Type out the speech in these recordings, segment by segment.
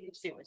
Seriously.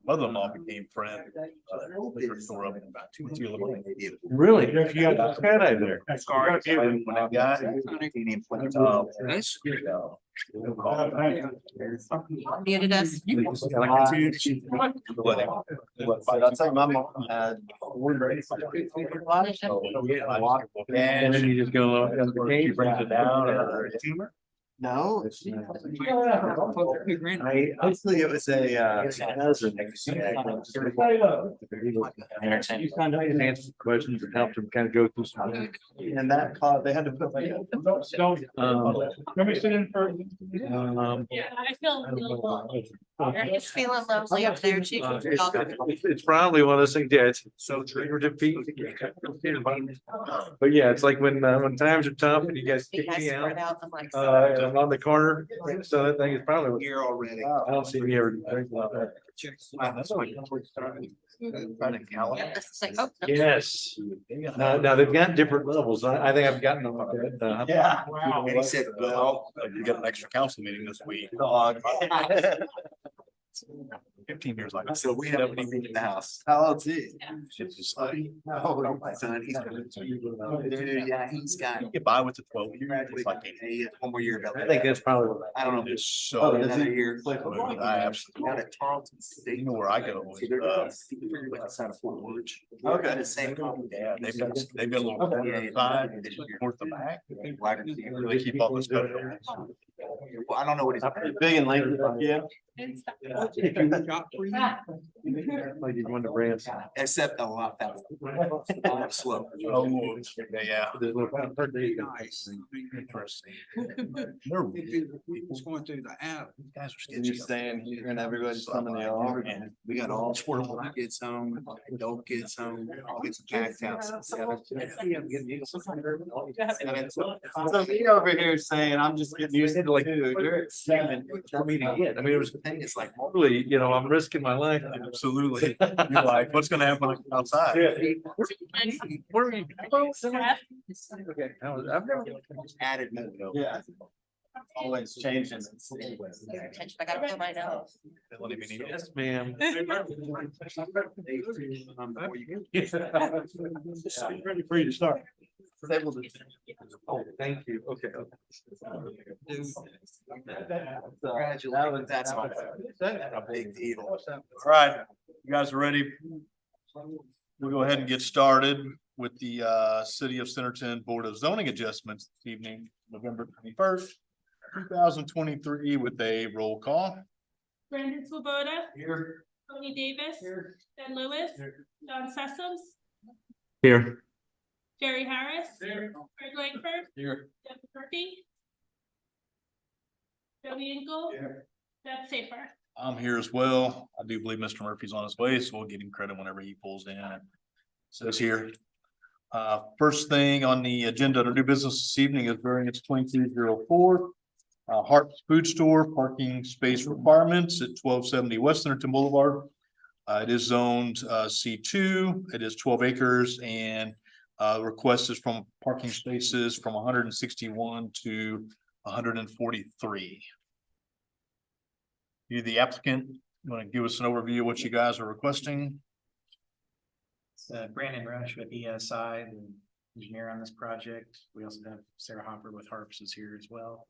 mother-in-law became friend. Liquor store up in about 2 in the morning. Really? You got a skydive there. When I got Muted us. I'd say my mom had. And then you just go along the She cave. brings it down or a tumor. No. Hopefully it was a cousin. You kind of answer questions and help them kind of go through some. And that caused, they had to put like. Let me sit in for. Yeah, I feel. He's feeling lonely up there too. It's probably one of those things, yeah, it's so trigger defeat. But yeah, it's like when times are tough and you guys You kick guys me spread out, out. I'm like. and I'm on the corner, so that thing is probably. Here already. I don't see me ever drink like that. Yeah, this is like, oh. no. Yes. Now they've got different levels. I think I've gotten them. Yeah. Wow. And he said, well, You got an extra council meeting this week. dog. 15 years like. So we have in the house. How old's he? Shit's just like, you Oh, my son, he's. Dude, yeah, he's got. get by with the 12 years. It's like, He has one more year. I think that's probably. I don't know. it's so. Oh, another year. I absolutely. Out at Tarleton State. You know where I go. Like outside of Fort Worth. Okay. The same company. Yeah, they've been a little corner inside, north of back. They keep all this stuff. Well, I don't know what he's. Big and lanky like you. Like you won the brands. Except a lot faster. Slow. Oh, yeah. There's no. Interesting. People's going through the app. These guys are And you're sketchy. staying here and everybody's coming in all. And We got all twirl kids home, adult kids home, all gets packed house. So me over here saying, I'm just getting used to like, dude, you're at 7. For me to get, I mean, it was The thing is like. really, I'm risking my life. Absolutely. You're like, what's gonna happen when I come outside? Where are you? Okay, I've never. Added no. Yeah. Always changing. Your attention, I gotta pull my nose. They don't even need it. Yes, ma'am. Ready for you to start. Oh, thank you. Okay. Congratulations. That's all. A big deal. All right, you guys are ready? We'll go ahead and get started with the City of Centerton Board of Zoning Adjustments this evening, November 21st, 2023, with a roll call. Brandon Swoboda, Here. Tony Davis, Ben Lewis, Don Sessoms, Here. Jerry Harris, Greg Langford, Here. Deb Murphy, Joey Engel, Beth Safer. I'm here as well. I do believe Mr. Murphy's on his way, so we'll give him credit whenever he pulls in. Says here. First thing on the agenda under new business this evening is variance 2304. Hart's Food Store parking space requirements at 1270 West Centerton Boulevard. It is zoned C2. It is 12 acres and the request is from parking spaces from 161 to 143. You, the applicant, want to give us an overview of what you guys are requesting? Brandon Rush with ESI, the engineer on this project. We also have Sarah Hopper with Harps is here as well.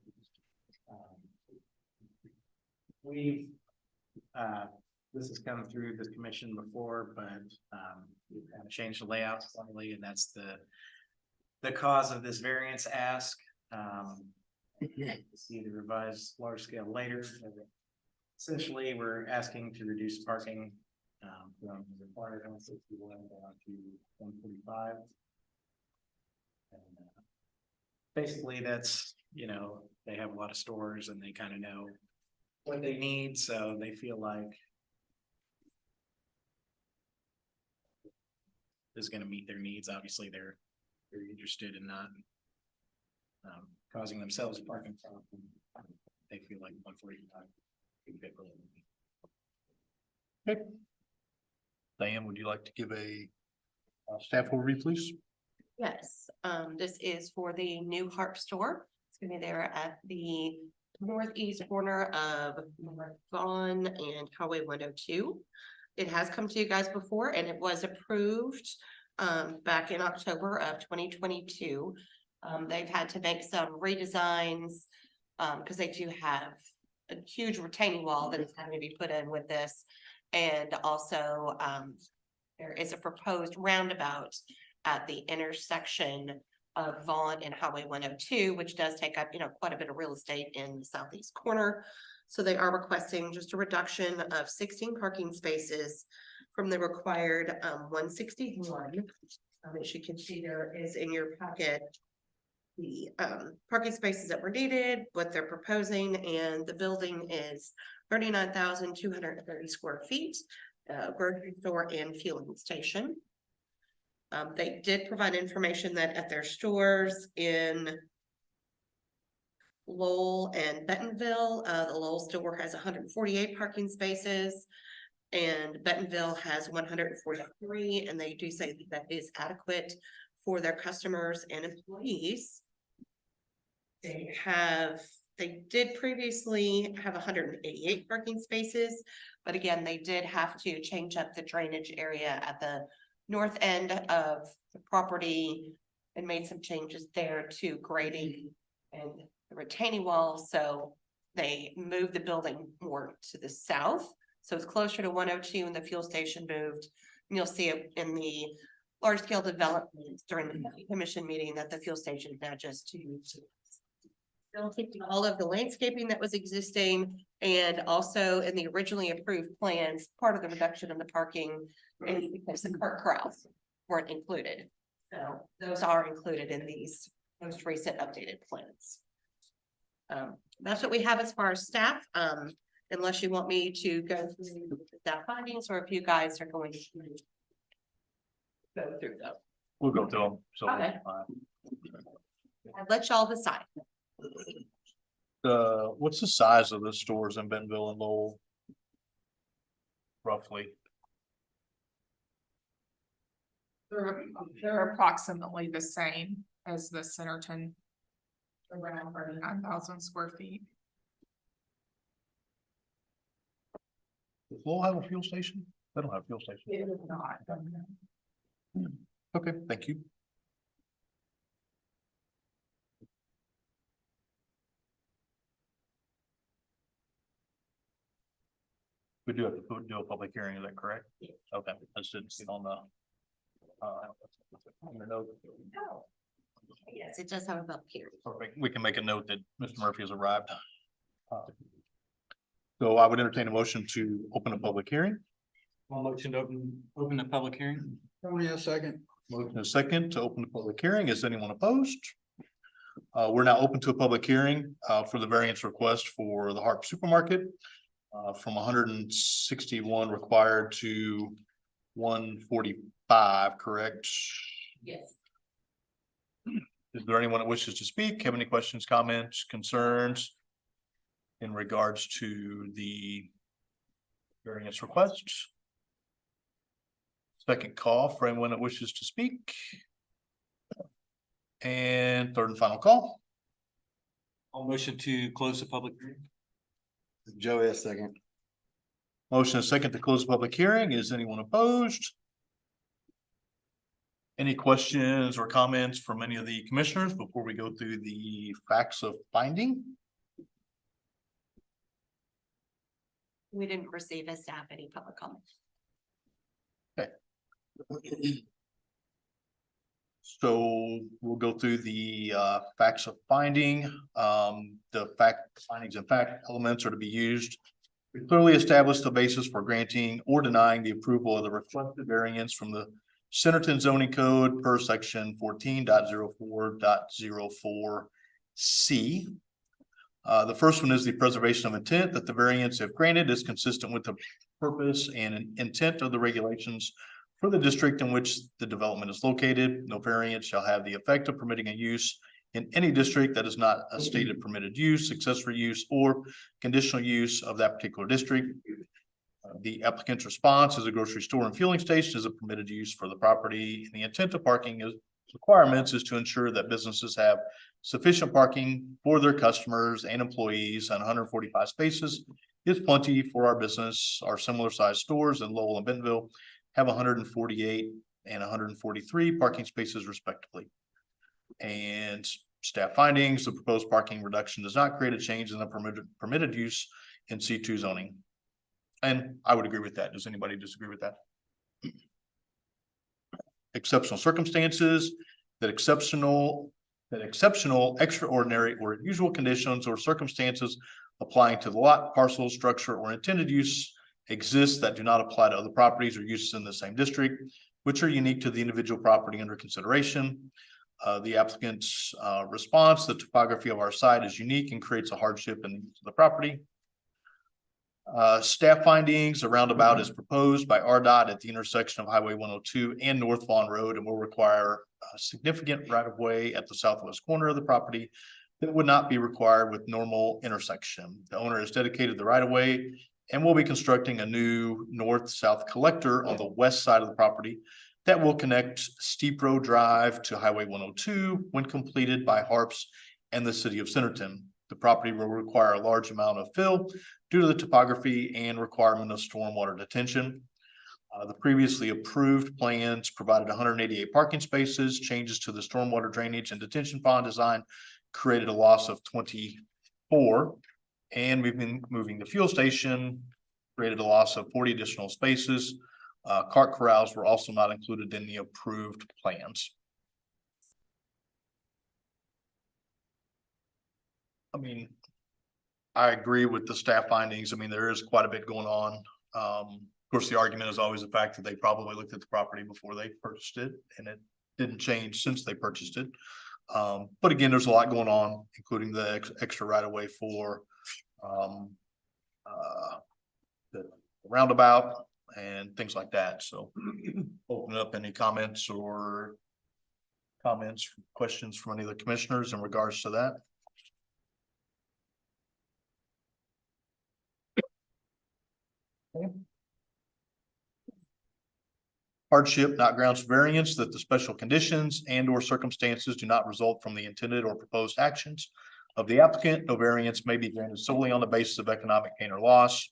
We've, this has come through the commission before, but we've kind of changed the layout slightly, and that's the cause of this variance ask. See the revised large scale later. Essentially, we're asking to reduce parking from the required 161 down to 145. And basically that's, they have a lot of stores and they kind of know what they need, so they feel like is going to meet their needs. Obviously, they're very interested in not causing themselves parking problem. They feel like 145 would be good for them. Okay. Diane, would you like to give a staff overview, please? Yes, this is for the new Harp store. It's gonna be there at the northeast corner of North Vaughn and Highway 102. it has come to you guys before and it was approved back in October of 2022. They've had to make some redesigns because they do have a huge retaining wall that is having to be put in with this. And also there is a proposed roundabout at the intersection of Vaughn and Highway 102, which does take up, quite a bit of real estate in the southeast corner. So they are requesting just a reduction of 16 parking spaces from the required 161. As you can see, there is in your packet the parking spaces that were needed, what they're proposing, and the building is 39,230 square feet, grocery store and fueling station. They did provide information that at their stores in Lowell and Bentonville, the Lowell store has 148 parking spaces and Bentonville has 143, and they do say that that is adequate for their customers and employees. They did previously have 188 parking spaces, but again, they did have to change up the drainage area at the north end of the property and made some changes there to grading and the retaining wall. So they moved the building more to the south. So it's closer to 102 and the fuel station moved. And you'll see it in the large scale development during the commission meeting that the fuel station is now just to all of the landscaping that was existing, and also in the originally approved plans, part of the reduction in the parking and because the cart corrals weren't included. So those are included in these most recent updated plans. That's what we have as far as staff, unless you want me to go through the staff findings, or if you guys are going to go through them. We'll go through them. So Okay. I'll let y'all decide. what's the size of the stores in Bentonville and Lowell? Roughly. They're approximately the same as the Centerton. Around 39,000 square feet. Does Lowell have a fuel station? They don't have a fuel station. It is not. Okay, thank you. We do have to do a public hearing, is that correct? Yes. Okay, I just didn't see it on the. On the note. Yes, it does have a public hearing. Perfect. We can make a note that Mr. Murphy has arrived. So I would entertain a motion to open a public hearing. Motion to open the public hearing. Only a second. Motion is second to open the public hearing. Is anyone opposed? We're now open to a public hearing for the variance request for the Harp Supermarket from 161 required to 145, correct? Yes. Is there anyone that wishes to speak? Have any questions, comments, concerns in regards to the variance requests? Second call for anyone that wishes to speak. And third and final call. Motion to close the public hearing. Joey, a second. Motion is second to close the public hearing. Is anyone opposed? Any questions or comments from any of the commissioners before we go through the facts of finding? We didn't receive as staff any public comments. So we'll go through the facts of finding. The findings and fact elements are to be used. We clearly establish the basis for granting or denying the approval of the requested variance from the Centerton zoning code per section 14.04.04 C. The first one is the preservation of intent, that the variance, if granted, is consistent with the purpose and intent of the regulations for the district in which the development is located. No variance shall have the effect of permitting a use in any district that is not a stated permitted use, accessory use, or conditional use of that particular district. The applicant's response is a grocery store and fueling station is a permitted use for the property. And the intent of parking requirements is to ensure that businesses have sufficient parking for their customers and employees on 145 spaces is plenty for our business. Our similar sized stores in Lowell and Bentonville have 148 and 143 parking spaces respectively. And staff findings, the proposed parking reduction does not create a change in the permitted use in C2 zoning. And I would agree with that. Does anybody disagree with that? Exceptional circumstances, that exceptional, extraordinary, or unusual conditions or circumstances applying to the lot, parcel, structure, or intended use exist that do not apply to other properties or uses in the same district, which are unique to the individual property under consideration. The applicant's response, the topography of our site is unique and creates a hardship in the property. Staff findings, a roundabout is proposed by RDOT at the intersection of Highway 102 and North Vaughn Road and will require a significant right of way at the southwest corner of the property that would not be required with normal intersection. The owner has dedicated the right of way and will be constructing a new north-south collector on the west side of the property that will connect Steep Road Drive to Highway 102 when completed by Harps and the city of Centerton. The property will require a large amount of fill due to the topography and requirement of stormwater detention. The previously approved plans provided 188 parking spaces. Changes to the stormwater drainage and detention pond design created a loss of 24. And we've been moving the fuel station, created a loss of 40 additional spaces. Cart corrals were also not included in the approved plans. I mean, I agree with the staff findings. I mean, there is quite a bit going on. Of course, the argument is always the fact that they probably looked at the property before they purchased it, and it didn't change since they purchased it. But again, there's a lot going on, including the extra right of way for the roundabout and things like that. So open up any comments, questions from any of the commissioners in regards to that. Hardship, not grounds for variance, that the special conditions and or circumstances do not result from the intended or proposed actions of the applicant. No variance may be granted solely on the basis of economic gain or loss.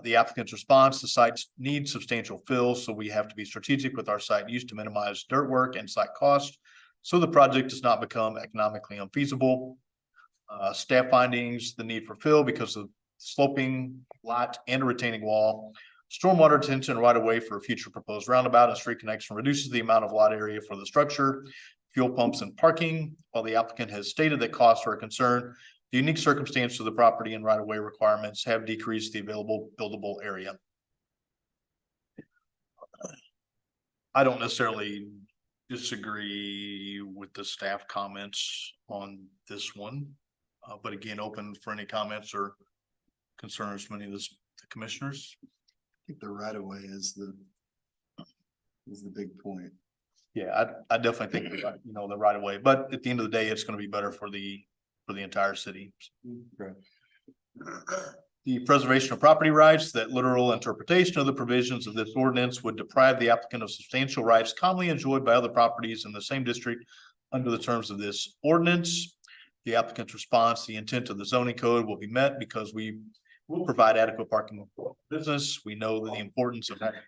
The applicant's response, the site needs substantial fill, so we have to be strategic with our site use to minimize dirt work and site cost, so the project does not become economically unfeasible. Staff findings, the need for fill because of sloping lot and a retaining wall. Stormwater detention right away for a future proposed roundabout and street connection reduces the amount of lot area for the structure, fuel pumps and parking. While the applicant has stated that costs are a concern, the unique circumstances of the property and right of way requirements have decreased the available buildable area. I don't necessarily disagree with the staff comments on this one, but again, open for any comments or concerns from any of the commissioners. I think the right of way is the big point. Yeah, I definitely think, the right of way, but at the end of the day, it's going to be better for the entire city. The preservation of property rights, that literal interpretation of the provisions of this ordinance would deprive the applicant of substantial rights commonly enjoyed by other properties in the same district under the terms of this ordinance. The applicant's response, the intent of the zoning code will be met because we will provide adequate parking for business. We know the importance of having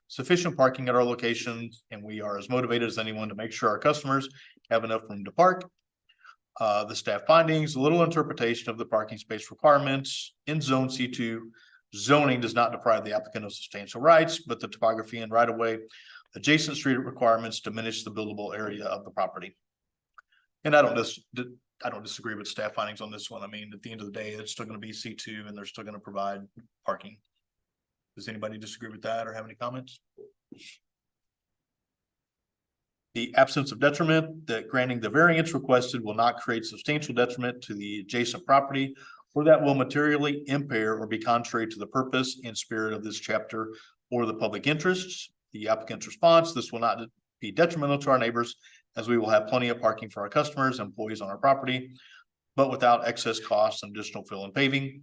sufficient parking at our locations, and we are as motivated as anyone to make sure our customers have enough room to park. The staff findings, little interpretation of the parking space requirements in zone C2. Zoning does not deprive the applicant of substantial rights, but the topography and right of way adjacent street requirements diminish the buildable area of the property. And I don't disagree with staff findings on this one. I mean, at the end of the day, it's still going to be C2 and they're still going to provide parking. Does anybody disagree with that or have any comments? The absence of detriment, that granting the variance requested will not create substantial detriment to the adjacent property or that will materially impair or be contrary to the purpose and spirit of this chapter or the public interests. The applicant's response, this will not be detrimental to our neighbors as we will have plenty of parking for our customers and employees on our property, but without excess costs and additional fill and paving.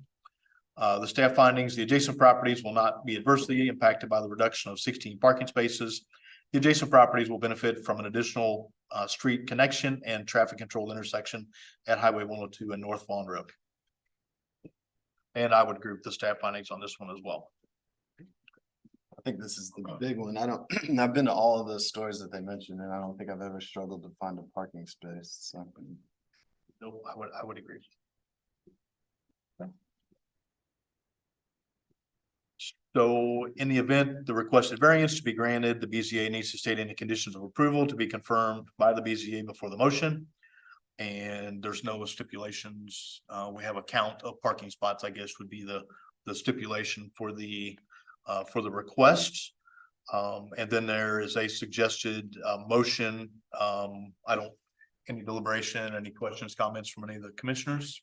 The staff findings, the adjacent properties will not be adversely impacted by the reduction of 16 parking spaces. The adjacent properties will benefit from an additional street connection and traffic control intersection at Highway 102 and North Vaughn Road. And I would agree with the staff findings on this one as well. I think this is the big one. I don't, I've been to all of those stores that they mentioned, and I don't think I've ever struggled to find a parking space, so. No, I would agree. So in the event the requested variance to be granted, the BZA needs to state any conditions of approval to be confirmed by the BZA before the motion. And there's no stipulations. We have a count of parking spots, I guess, would be the stipulation for the request. And then there is a suggested motion. Any deliberation, any questions, comments from any of the commissioners?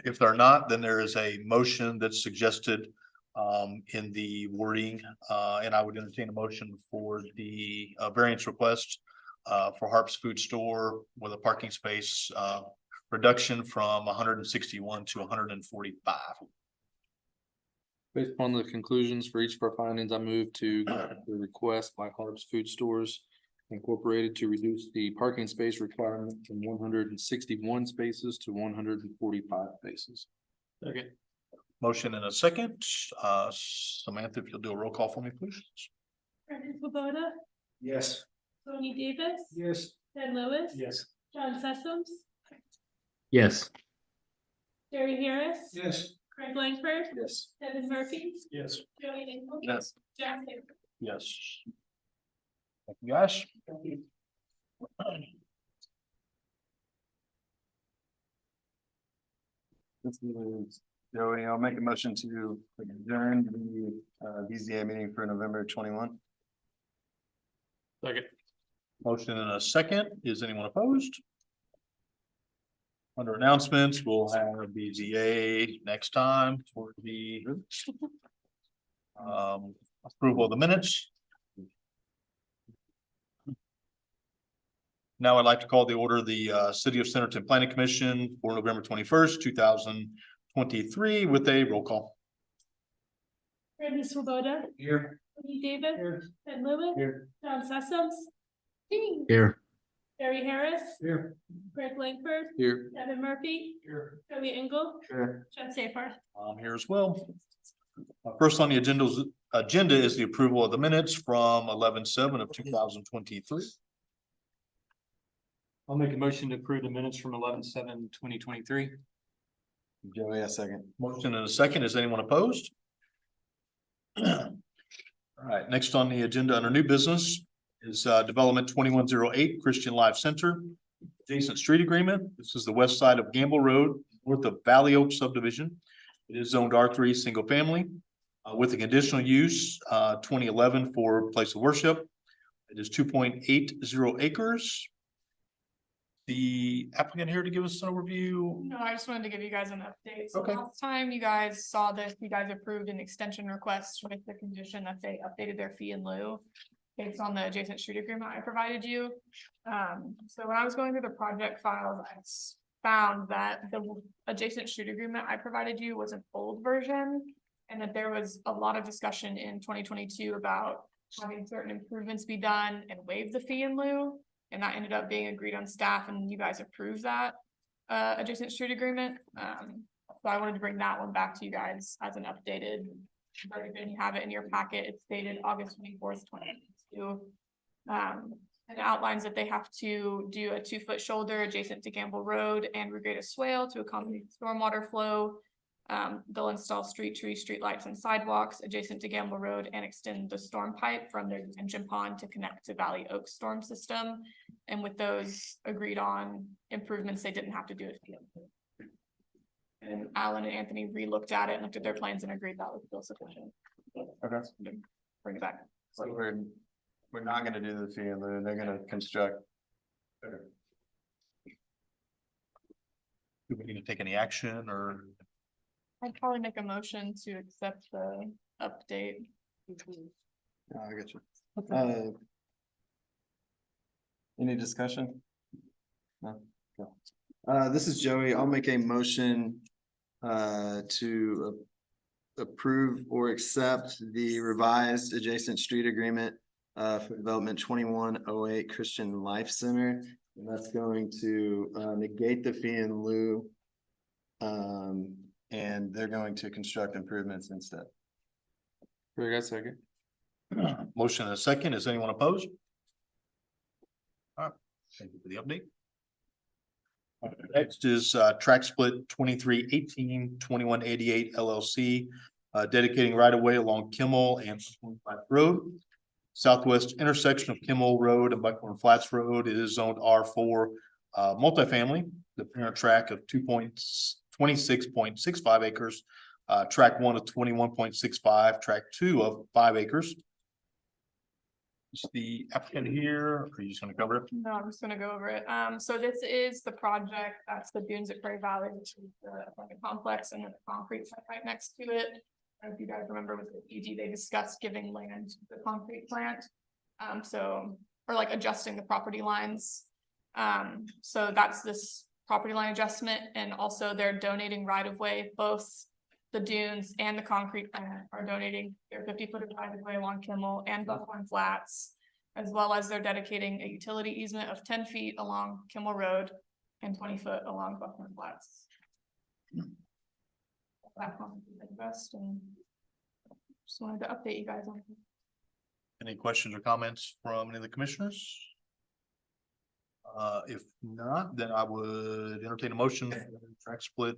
If they're not, then there is a motion that's suggested in the wording, and I would entertain a motion for the variance request for Harp's Food Store with a parking space reduction from 161 to 145. Based upon the conclusions for each of our findings, I move to grant the request by Harp's Food Stores Incorporated to reduce the parking space requirement from 161 spaces to 145 spaces. Okay. Motion in a second. Samantha, if you'll do a roll call for me, please. Brendan Swoboda, Yes. Tony Davis, Yes. Ted Lewis. Yes. John Sessoms, Yes. Jerry Harris. Yes. Craig Langford, Yes. Devin Murphy, Yes. Joey Engel. Yes. Jack Safer. Yes. Thank you, guys. This is Joey. I'll make a motion to adjourn the BZA meeting for November 21. Second. Motion in a second. Is anyone opposed? Under announcements, we'll have BZA next time for the approval of the minutes. Now I'd like to call the order the City of Centerton Planning Commission for November 21st, 2023 with a roll call. Brendan Swoboda, Here. Tony Davis, Here. Ted Lewis, Here. John Sessoms, Here. Jerry Harris, Here. Craig Langford, Here. Devin Murphy, Here. Joey Engel, Sure. Jeff Safer. I'm here as well. First on the agenda is the approval of the minutes from 11/7 of 2023. I'll make a motion to approve the minutes from 11/7/2023. Joey, a second. Motion and a second. Is anyone opposed? All right, next on the agenda under new business is Development 2108 Christian Life Center. Adjacent street agreement. This is the west side of Gamble Road, north of Valley Oak subdivision. It is zoned R3 single family with a conditional use 2011 for place of worship. It is 2.80 acres. The applicant here to give us an overview. No, I just wanted to give you guys an update. So Okay. last time you guys saw this, you guys approved an extension request with the condition that they updated their fee in lieu based on the adjacent street agreement I provided you. So when I was going through the project files, I found that the adjacent street agreement I provided you was an old version. And that there was a lot of discussion in 2022 about having certain improvements be done and waive the fee in lieu. And that ended up being agreed on staff and you guys approved that adjacent street agreement. So I wanted to bring that one back to you guys as an updated version. You have it in your packet. It's dated August 24th, 2022. And it outlines that they have to do a 2-foot shoulder adjacent to Gamble Road and regrade a swale to accommodate stormwater flow. They'll install street trees, street lights and sidewalks adjacent to Gamble Road and extend the storm pipe from their detention pond to connect to Valley Oak storm system. And with those agreed on improvements, they didn't have to do it. And Alan and Anthony re-looked at it and looked at their plans and agreed that was still sufficient. Okay. Bring it back. So we're not gonna do the fee in lieu. They're gonna construct. Do we need to take any action or? I'd probably make a motion to accept the update. Oh, I get you. Any discussion? No. Okay. This is Joey. I'll make a motion to approve or accept the revised adjacent street agreement for development 2108 Christian Life Center. And that's going to negate the fee in lieu And they're going to construct improvements instead. Greg, I second. Motion and a second. Is anyone opposed? All right, thank you for the update. Next is track split 2318-2188 LLC. Dedicating right of way along Kimmel and Buckhorn Road. Southwest intersection of Kimmel Road and Buckhorn Flats Road. It is zoned R4 multifamily. The parent track of 26.65 acres. Track 1 of 21.65, track 2 of 5 acres. Is the applicant here? Or are you just gonna cover it? No, I'm just gonna go over it. So this is the project, that's the Dunes at Prairie Valley, which is the apartment complex and then the concrete site right next to it. If you guys remember with the PG, they discussed giving land to the concrete plant. Or like adjusting the property lines. So that's this property line adjustment, and also they're donating right of way, both the Dunes and the concrete plant are donating their 50-foot right of way along Kimmel and Buckhorn Flats, as well as they're dedicating a utility easement of 10 feet along Kimmel Road and 20 foot along Buckhorn Flats. That one is the best, and just wanted to update you guys on it. Any questions or comments from any of the commissioners? If not, then I would entertain a motion, track split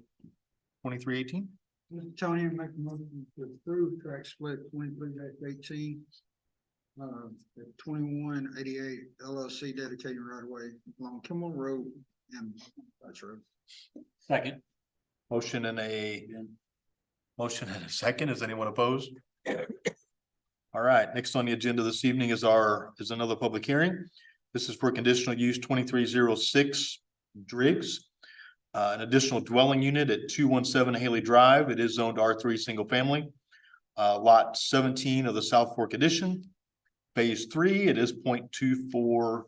2318. Mr. Tony, make a motion to approve track split 23-18. 2188 LLC dedicated right away along Kimmel Road and that's road. Second. Motion and a second. Is anyone opposed? All right, next on the agenda this evening is another public hearing. This is for conditional use 2306 Driggs. An additional dwelling unit at 217 Haley Drive. It is zoned R3 single family. Lot 17 of the South Fork Edition. Phase 3, it is 0.24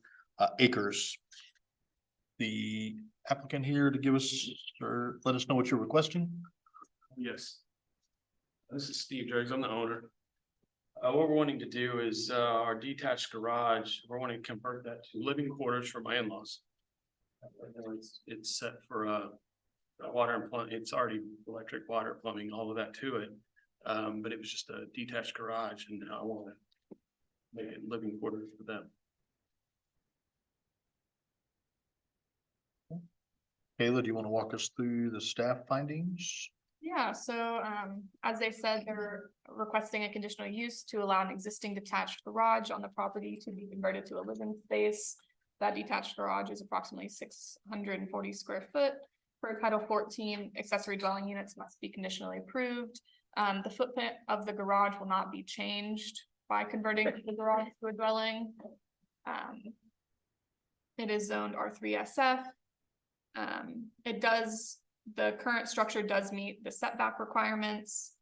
acres. The applicant here to give us or let us know what you're requesting. Yes. This is Steve Driggs, I'm the owner. What we're wanting to do is, our detached garage, we're wanting to convert that to living quarters for my in-laws. It's set for, water and plumbing, it's already electric, water, plumbing, all of that to it. But it was just a detached garage and I want to make it living quarters for them. Kayla, do you want to walk us through the staff findings? Yeah, so as they said, they're requesting a conditional use to allow an existing detached garage on the property to be converted to a living space. That detached garage is approximately 640 square foot. Per Title 14, accessory dwelling units must be conditionally approved. The footprint of the garage will not be changed by converting the garage to a dwelling. It is zoned R3SF. The current structure does meet the setback requirements.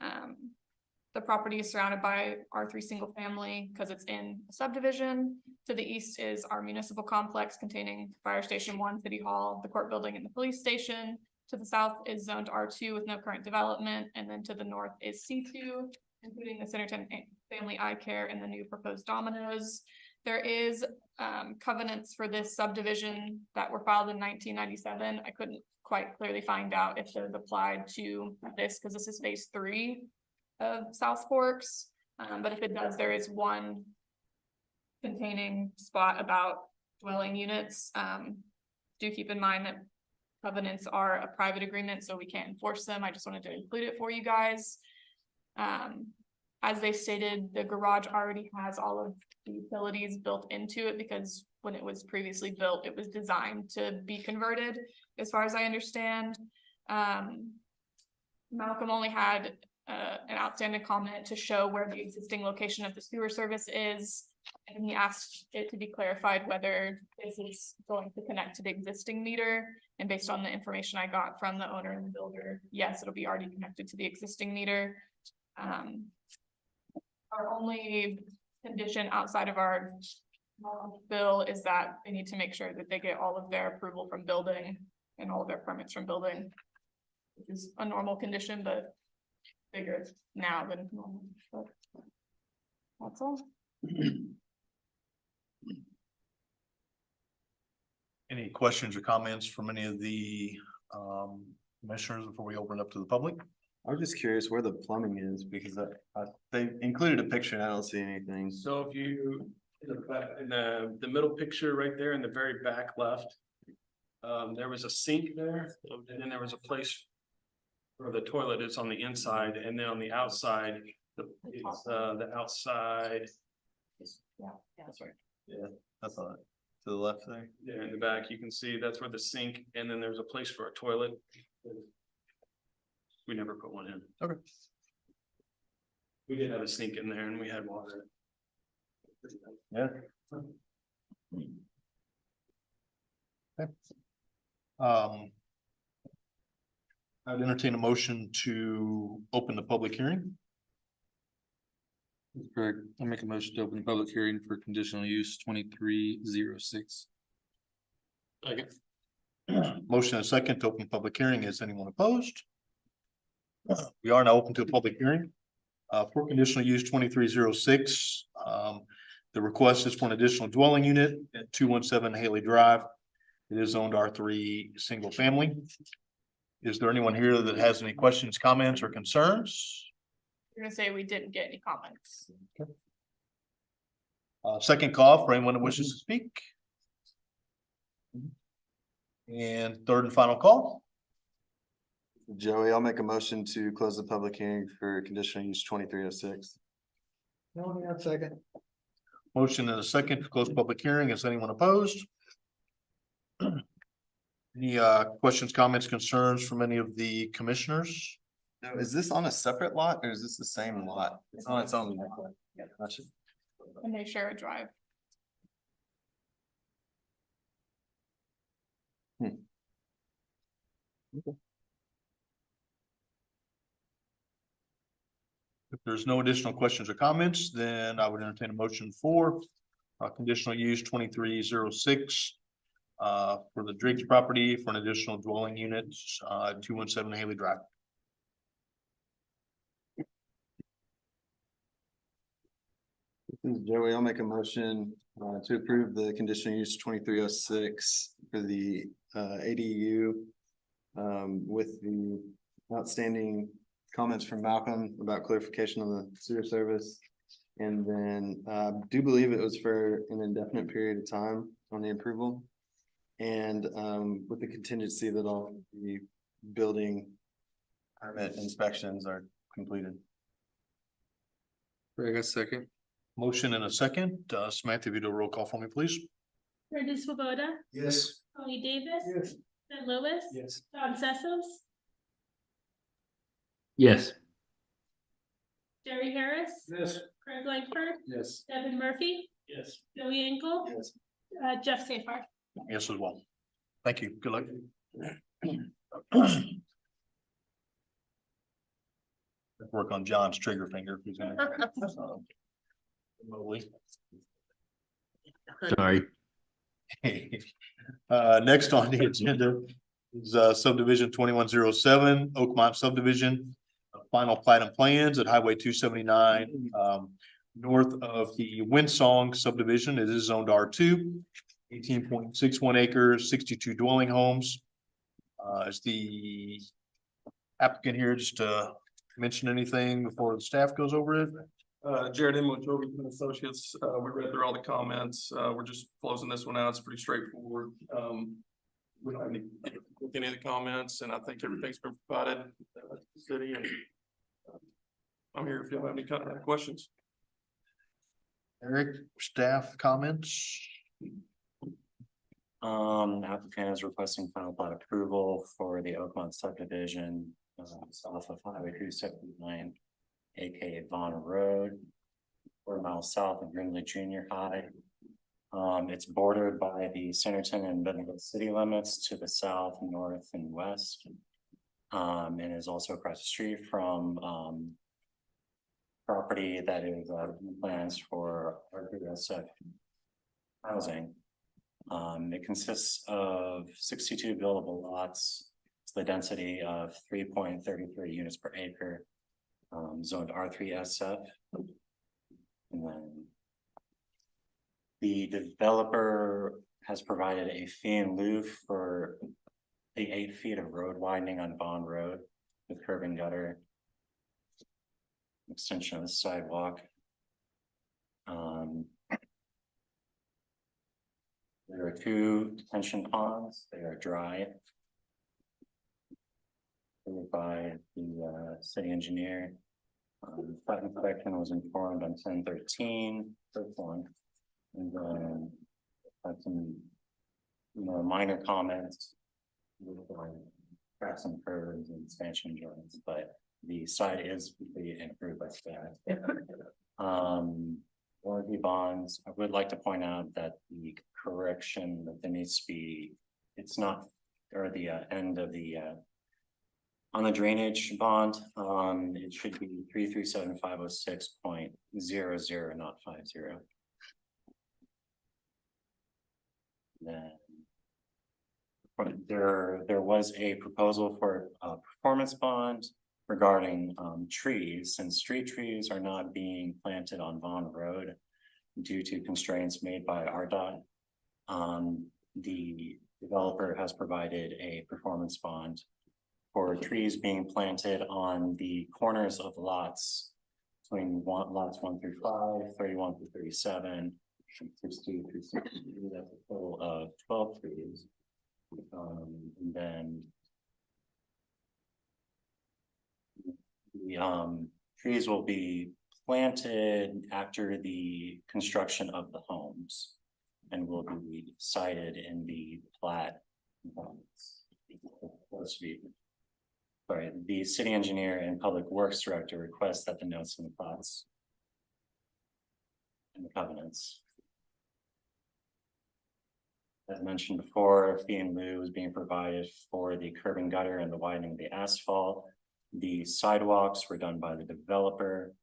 The property is surrounded by R3 single family because it's in a subdivision. To the east is our municipal complex containing Fire Station 1, City Hall, the court building, and the police station. To the south is zoned R2 with no current development, and then to the north is C2, including the Centerton Family Eye Care and the new proposed Domino's. There is covenants for this subdivision that were filed in 1997. I couldn't quite clearly find out if those applied to this because this is phase 3 of South Forks. But if it does, there is one containing spot about dwelling units. Do keep in mind that covenants are a private agreement, so we can't enforce them. I just wanted to include it for you guys. As they stated, the garage already has all of the utilities built into it because when it was previously built, it was designed to be converted, as far as I understand. Malcolm only had an outstanding comment to show where the existing location of the sewer service is. And he asked it to be clarified whether this is going to connect to the existing meter. And based on the information I got from the owner and the builder, yes, it'll be already connected to the existing meter. Our only condition outside of our bill is that they need to make sure that they get all of their approval from building and all of their permits from building, which is a normal condition, but bigger now than normal. So that's all. Any questions or comments from any of the Commissioners, before we open it up to the public? I was just curious where the plumbing is because they included a picture and I don't see anything. So if you, in the middle picture right there in the very back left. There was a sink there, and then there was a place. Where the toilet is on the inside, and then on the outside, the outside. Yeah. That's right. Yeah, that's all right. To the left there. Yeah, in the back, you can see that's where the sink, and then there's a place for a toilet. We never put one in. Okay. We did have a sink in there and we had water. Yeah. Okay. I'd entertain a motion to open the public hearing. Correct. I'll make a motion to open the public hearing for conditional use 2306. Okay. Motion and a second to open public hearing. Is anyone opposed? We are now open to a public hearing. For conditional use 2306. The request is for an additional dwelling unit at 217 Haley Drive. It is zoned R3 single family. Is there anyone here that has any questions, comments, or concerns? You're gonna say we didn't get any comments. Second call for anyone that wishes to speak. And third and final call. Joey, I'll make a motion to close the public hearing for conditional use 2306. No, yeah, second. Motion and a second to close public hearing. Is anyone opposed? Any questions, comments, concerns from any of the commissioners? No, is this on a separate lot or is this the same lot? It's on its own lot. Gotcha. And they share a drive. If there's no additional questions or comments, then I would entertain a motion for conditional use 2306 for the Driggs property for an additional dwelling unit 217 Haley Drive. This is Joey, I'll make a motion to approve the conditional use 2306 for the ADU with the outstanding comments from Malcolm about clarification on the sewer service. And then do believe it was for an indefinite period of time on the approval. And with the contingency that all the building permit inspections are completed. Greg, a second. Motion and a second. Samantha, if you do a roll call for me, please. Brenda Swoboda, Yes. Tony Davis. Yes. Ben Lewis. Yes. Don Sessoms, Yes. Jerry Harris. Yes. Craig Langford, Yes. Devin Murphy, Yes. Joey Engel, Yes. Jeff Safar. Yes, as well. Thank you. Good luck. Work on John's trigger finger. If he's gonna, remotely. Sorry. Next on the agenda is subdivision 2107 Oakmont subdivision. Final plat and plans at Highway 279 north of the Windsong subdivision. It is zoned R2, 18.61 acres, 62 dwelling homes. Is the applicant here just to mention anything before the staff goes over it? Jared Inwood, Toby Associates, we read through all the comments, we're just closing this one out, it's pretty straightforward. We don't have any of the comments, and I think everything's been provided to the city, and I'm here if you have any kind of questions. Eric, staff comments? Applicant is requesting final plat approval for the Oakmont subdivision, south of Highway 279. AKA Vaughn Road, 4 miles south of Greenlee Junior High. It's bordered by the Centerton and Bentonville city limits to the south, north, and west. And is also across the street from property that is plans for RPSF housing. It consists of 62 buildable lots. It's the density of 3.33 units per acre. Zoned R3 SF. And then the developer has provided a fee in lieu for the 8 feet of road widening on Bond Road with curb and gutter. Extension of the sidewalk. There are 2 detention ponds, they are dry. Approved by the city engineer. That inspection was informed on 10/13, first one. And then had some, minor comments. With cracks and curves and expansion joints, but the site is completely improved by staff. Warranty bonds, I would like to point out that the correction that there needs to be, it's not, or the end of the on the drainage bond, it should be 337,506.00, not 50. Then there was a proposal for a performance bond regarding trees, since street trees are not being planted on Vaughn Road due to constraints made by RDOT. The developer has provided a performance bond for trees being planted on the corners of lots between lots 1 through 5, 31 through 37, 60 through 60. That's a total of 12 trees. And then the trees will be planted after the construction of the homes and will be cited in the plat. Sorry, the city engineer and public works director request that the notes in the plats and the covenants. As mentioned before, fee in lieu is being provided for the curb and gutter and the widening of the asphalt. The sidewalks were done by the developer.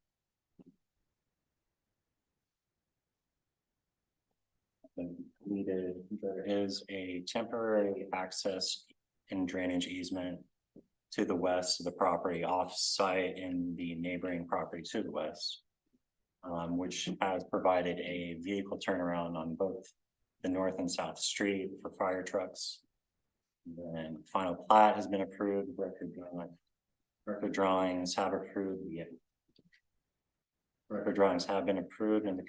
There is a temporary access and drainage easement to the west of the property off-site in the neighboring property to the west, which has provided a vehicle turnaround on both the north and south street for fire trucks. And then final plat has been approved, record drawings have approved, record drawings have been approved, and the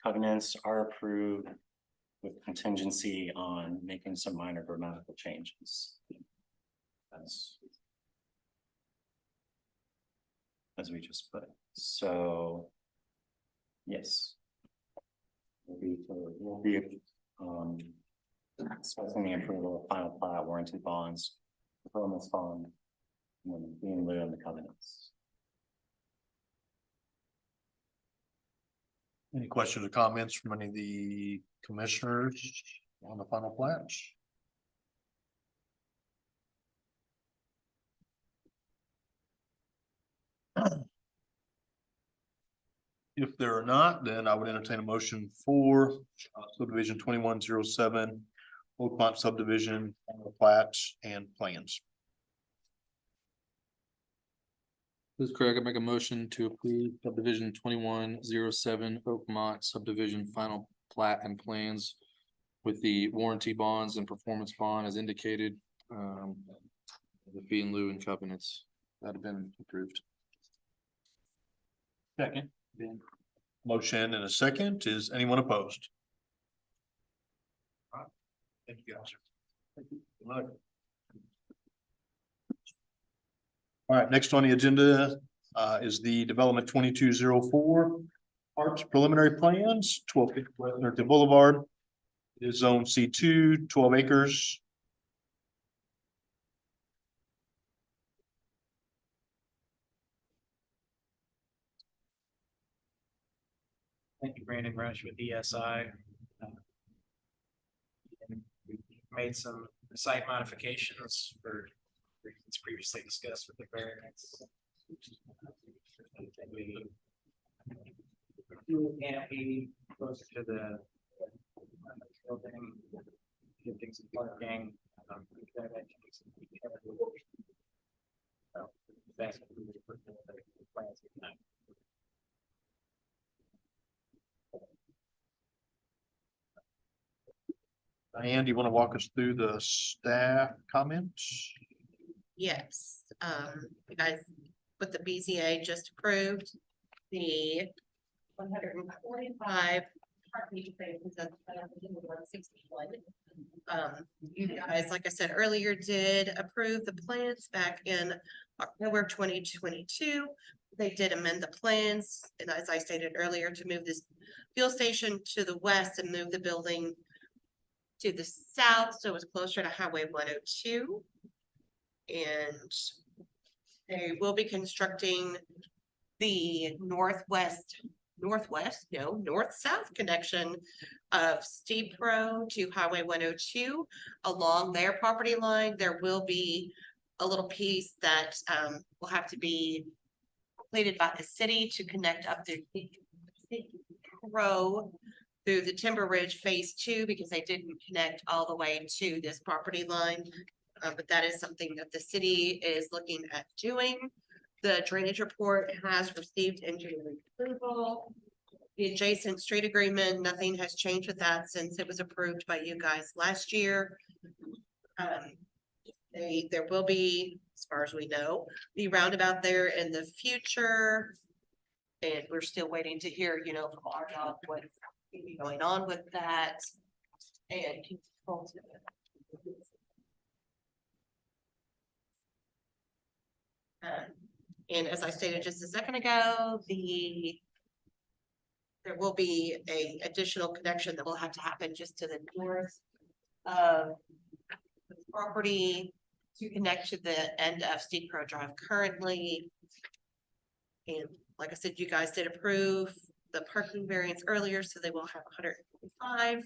covenants are approved with contingency on making some minor grammatical changes. As we just put, so yes. We'll be discussing the approval of final plat, warranty bonds, performance bond, and then being lieu on the covenants. Any questions or comments from any of the commissioners on the final plats? If there are not, then I would entertain a motion for subdivision 2107, Oakmont subdivision, final plats and plans. This is Craig. I make a motion to approve subdivision 2107 Oakmont subdivision final plat and plans with the warranty bonds and performance bond as indicated. The fee in lieu and covenants that have been approved. Second. Motion and a second. Is anyone opposed? Thank you, guys. All right, next on the agenda is the development 2204 Parks preliminary plans, 1250 West North Boulevard. It is zone C2, 12 acres. Thank you, Brandon Rush with BZA. We made some site modifications for reasons previously discussed with the variance. Can't be closer to the building, getting some parking. That's what we put in the plans tonight. Diane, do you want to walk us through the staff comments? Yes, you guys, with the BZA just approved the 145 parking spaces at 161. You guys, like I said earlier, did approve the plans back in October 2022. They did amend the plans, and as I stated earlier, to move this fuel station to the west and move the building to the south, so it was closer to Highway 102. And they will be constructing the north-south connection of Steep Road to Highway 102 along their property line. There will be a little piece that will have to be completed by the city to connect up the Steep Road through the Timber Ridge Phase 2, because they didn't connect all the way to this property line. But that is something that the city is looking at doing. The drainage report has received engineering approval. The adjacent street agreement, nothing has changed with that since it was approved by you guys last year. There will be, as far as we know, the roundabout there in the future. And we're still waiting to hear, from RDOT what's going on with that. And and as I stated just a second ago, there will be a additional connection that will have to happen just to the north of the property to connect to the end of Steep Road Drive currently. And like I said, you guys did approve the parking variance earlier, so they will have 105.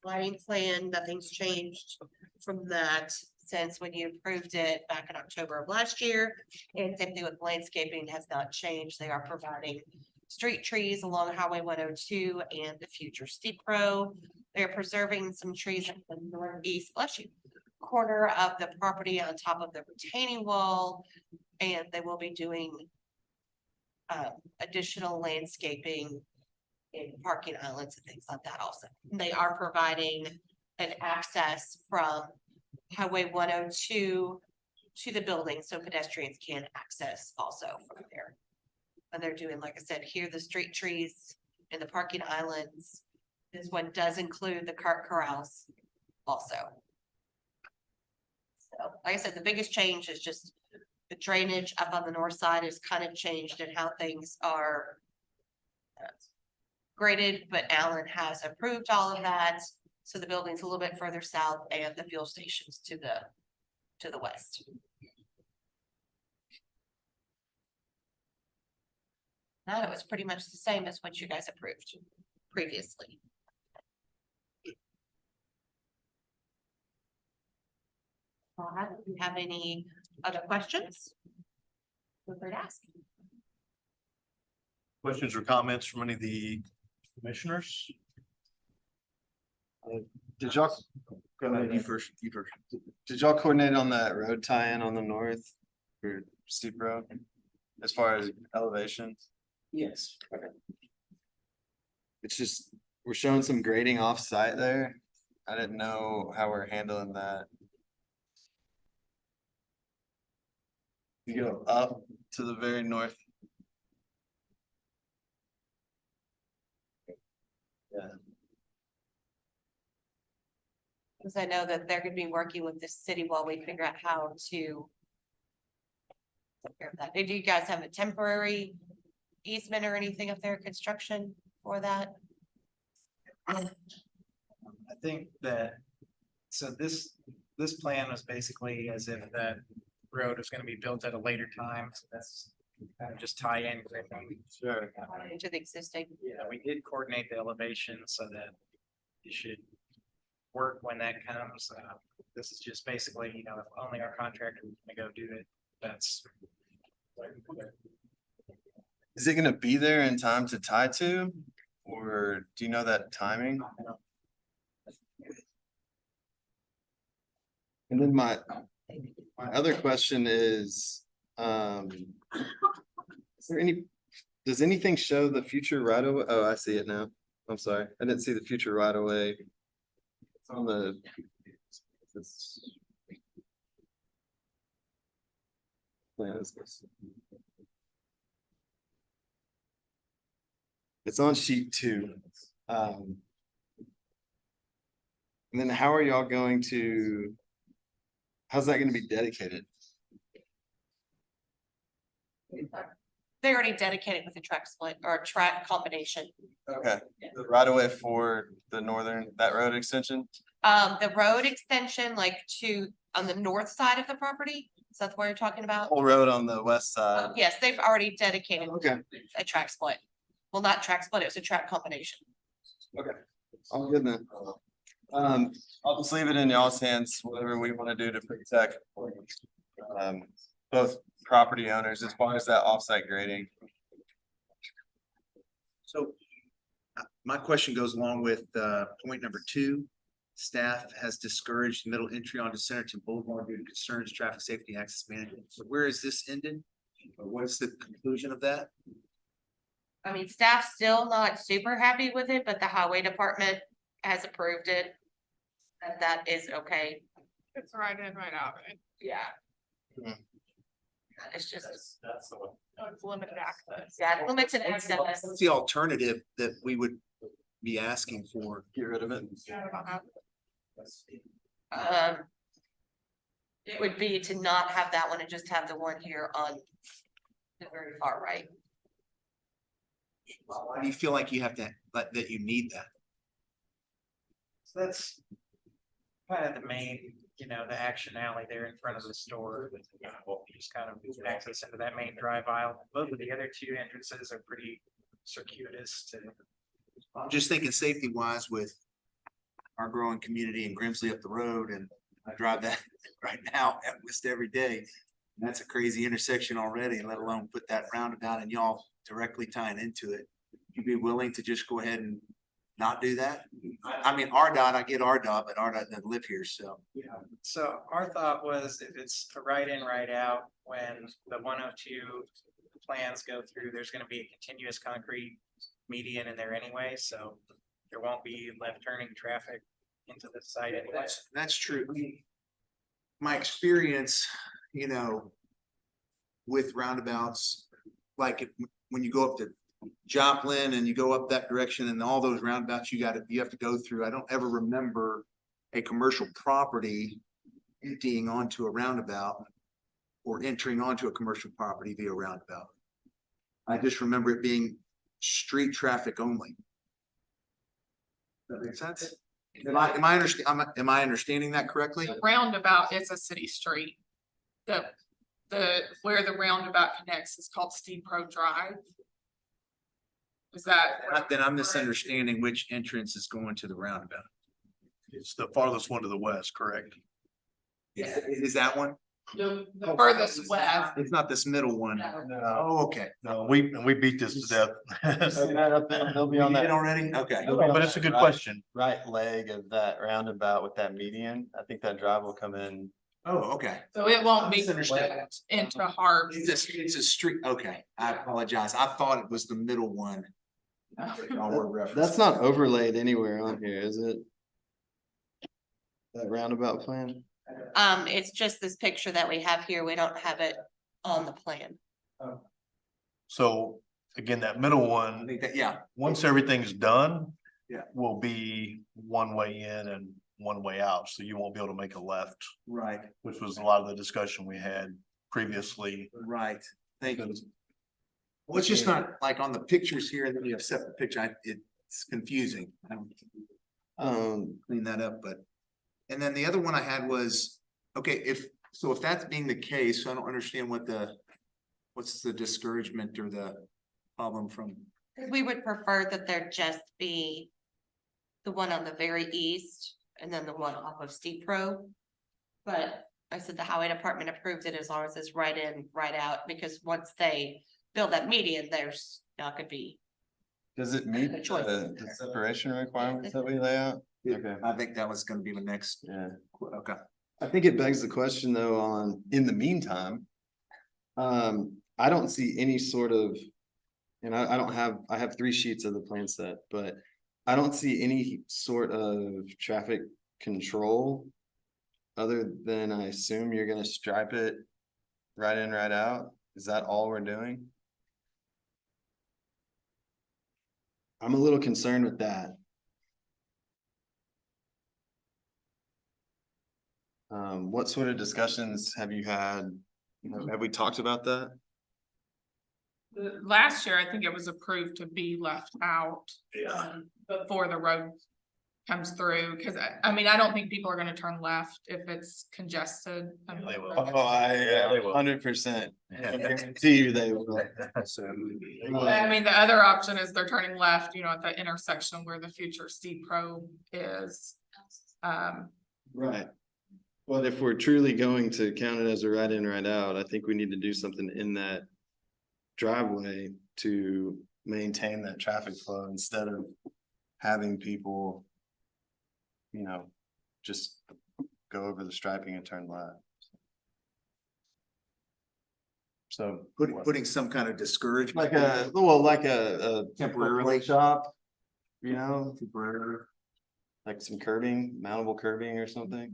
Lighting plan, nothing's changed from that since when you approved it back in October of last year. And same thing with landscaping has not changed. They are providing street trees along Highway 102 and the future Steep Road. They're preserving some trees at the northeast, corner of the property on top of the retaining wall. And they will be doing additional landscaping in parking islands and things like that also. They are providing an access from Highway 102 to the building so pedestrians can access also from there. And they're doing, like I said, here the street trees and the parking islands. This one does include the cart corrals also. So, like I said, the biggest change is just the drainage up on the north side has kind of changed in how things are graded, but Alan has approved all of that. So the building's a little bit further south and the fuel stations to the west. Now it was pretty much the same as what you guys approved previously. All right, do you have any other questions? Feel free to ask. Questions or comments from any of the commissioners? Did y'all? Go ahead, you first. Did y'all coordinate on that road tie-in on the north for Steep Road? As far as elevation? Yes. Okay. It's just, we're showing some grading off-site there. I didn't know how we're handling that. You go up to the very north. Yeah. Because I know that they're gonna be working with the city while we figure out how to take care of that. Do you guys have a temporary easement or anything up there, construction for that? I think that, so this plan was basically as if that road was gonna be built at a later time, so that's kind of just tie in. Sure. Into the existing. Yeah, we did coordinate the elevation so that it should work when that comes. This is just basically, if only our contractor was gonna go do it, that's. Is it gonna be there in time to tie to? Or do you know that timing? And then my other question is there does anything show the future right of way? Oh, I see it now. I'm sorry. I didn't see the future right of way on the. It's. Plan is this. It's on sheet 2. And then how are y'all going to? How's that gonna be dedicated? They already dedicated with a track split or a track combination. Okay, the right of way for the northern, that road extension? The road extension like on the north side of the property, is that what you're talking about? Whole road on the west side. Yes, they've already dedicated Okay, a track split. Well, not track split, it was a track combination. I'm good then. I'll just leave it in y'all's hands, whatever we wanna do to protect. Both property owners as far as that offsite grading. So my question goes along with point number 2. Staff has discouraged middle entry onto Centerton Boulevard due to concerns, traffic safety, and access management. So where is this ended? Or what is the conclusion of that? I mean, staff's still not super happy with it, but the highway department has approved it. And that is okay. It's right in, right out, right? Yeah. Mhm. It's just, That's the one. Oh, it's limited access. yeah, limited access. What's the alternative that we would be asking for? Get rid of it. Yeah, I don't have- It would be to not have that one and just have the one here on the very far right. Why do you feel like you have to, like, that you need that? So that's kind of the main, the action alley there in front of the store. Just kind of access into that main drive aisle. Both of the other 2 entrances are pretty circuitous to. I'm just thinking safety wise with our growing community in Grimsley up the road, and I drive that right now almost every day. And that's a crazy intersection already, let alone put that roundabout and y'all directly tying into it. You'd be willing to just go ahead and not do that? I mean, RDOT, I get RDOT, but RDOT doesn't live here, so. So our thought was if it's a right in, right out, when the 102 plans go through, there's gonna be a continuous concrete median in there anyway, so there won't be left turning traffic into the site anyway. That's true. I mean, my experience, with roundabouts, like when you go up to Joplin and you go up that direction and all those roundabouts you have to go through. I don't ever remember a commercial property emptying onto a roundabout or entering onto a commercial property via roundabout. I just remember it being street traffic only. That makes sense? Am I understanding that correctly? The roundabout is a city street. Where the roundabout connects is called Steep Road Drive. Is that? Then I'm misunderstanding which entrance is going to the roundabout. It's the farthest one to the west, correct? Is that one? The furthest west. It's not this middle one. No, Oh, okay. no, we beat this to death. They'll be on You that. did already? Okay. But it's a good question. Right leg of that roundabout with that median. I think that drive will come in. Oh, okay. So it won't be Misunderstood. into Harbs. It's a street. Okay, I apologize. I thought it was the middle one. Y'all were referencing. That's not overlaid anywhere on here, is it? That roundabout plan? It's just this picture that we have here. We don't have it on the plan. So again, that middle I one, think that, yeah, once everything's done. Yeah. Will be one way in and one way out, so you won't be able to make a left, right, which was a lot of the discussion we had previously. right. Thank you. Well, it's just not like on the pictures here and then you have separate picture. It's confusing. I don't clean that up, but. And then the other one I had was, okay, if that's being the case, I don't understand what's the discouragement or the problem from. We would prefer that there just be the one on the very east and then the one off of Steep Road. But I said the highway department approved it as long as it's right in, right out, because once they build that median, there's not gonna be. Does it meet The choice. the separation requirements that we lay out? Okay. I think that was gonna be the next. Yeah. Okay. I think it begs the question though on, in the meantime. I don't see any sort of, and I have 3 sheets of the plan set, but I don't see any sort of traffic control. Other than I assume you're gonna stripe it right in, right out. Is that all we're doing? I'm a little concerned with that. What sort of discussions have you had? Have we talked about that? Last year, I think it was approved to be left out. Before the road comes through, cause I mean, I don't think people are gonna turn left if it's congested. They will. Oh, I 100% guarantee you they will. I mean, the other option is they're turning left, you know, at the intersection where the future steep road is. Right. But if we're truly going to count it as a right in, right out, I think we need to do something in that driveway to maintain that traffic flow instead of having people, you know, just go over the striping and turn left. So Putting some kind of discouragement. like a Temporarily. shop, you know, temporary, like some curbing, mountable curbing or something.